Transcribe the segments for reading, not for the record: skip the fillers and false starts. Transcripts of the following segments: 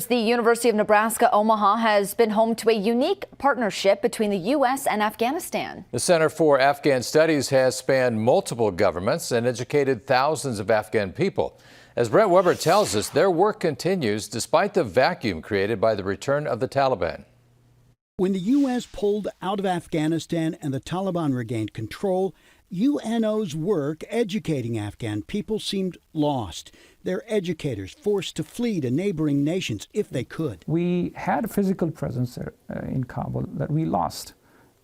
The University of Nebraska Omaha has been home to a unique partnership between the U.S. and Afghanistan. The Center for Afghan Studies has spanned multiple governments and educated thousands of Afghan people. As Brent Weber tells us, their work continues despite the vacuum created by the return of the Taliban. When the U.S. pulled out of Afghanistan and the Taliban regained control, UNO's work educating Afghan people seemed lost. Their educators forced to flee to neighboring nations if they could. We had a physical presence in Kabul that we lost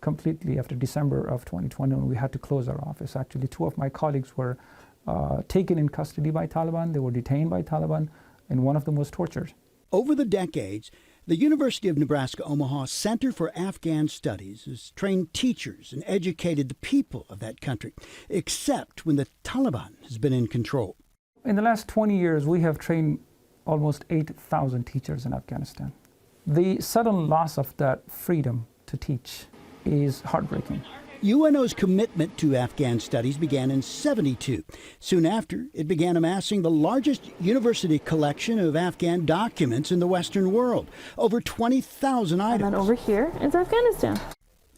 completely after December of 2020 when we had to close our office. Actually, two of my colleagues were taken in custody by Taliban. They were detained by Taliban, and one of them was tortured. Over the decades, the University of Nebraska Omaha Center for Afghan Studies has trained teachers and educated the people of that country, except when the Taliban has been in control. In the last 20 years, we have trained almost 8,000 teachers in Afghanistan. The sudden loss of that freedom to teach is heartbreaking. UNO's commitment to Afghan studies began in '72. Soon after, it began amassing the largest university collection of Afghan documents in the Western world, over 20,000 items. And then over here is Afghanistan.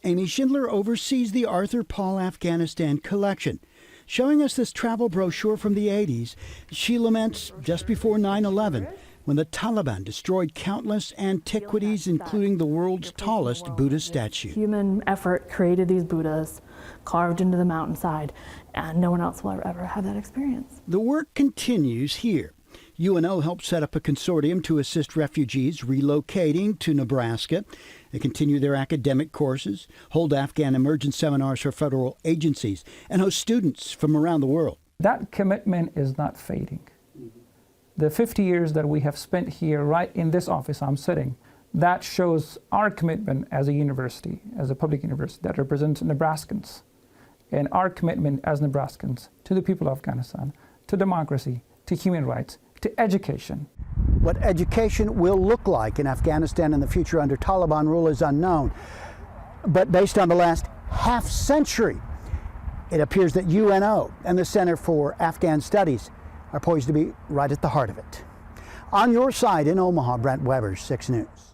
Amy Schindler oversees the Arthur Paul Afghanistan collection. Showing us this travel brochure from the '80s, she laments just before 9/11, when the Taliban destroyed countless antiquities, including the world's tallest Buddha statue. Human effort created these Buddhas, carved into the mountainside, and no one else will ever have that experience. The work continues here. UNO helped set up a consortium to assist refugees relocating to Nebraska. They continue their academic courses, hold Afghan immersion seminars for federal agencies, and host students from around the world. That commitment is not fading. The 50 years that we have spent here, right in this office I'm sitting, that shows our commitment as a university, as a public university that represents Nebraskans, and our commitment as Nebraskans to the people of Afghanistan, to democracy, to human rights, to education. What education will look like in Afghanistan in the future under Taliban rule is unknown. But based on the last half century, it appears that UNO and the Center for Afghan Studies are poised to be right at the heart of it. On your side in Omaha, Brent Weber, 6 News.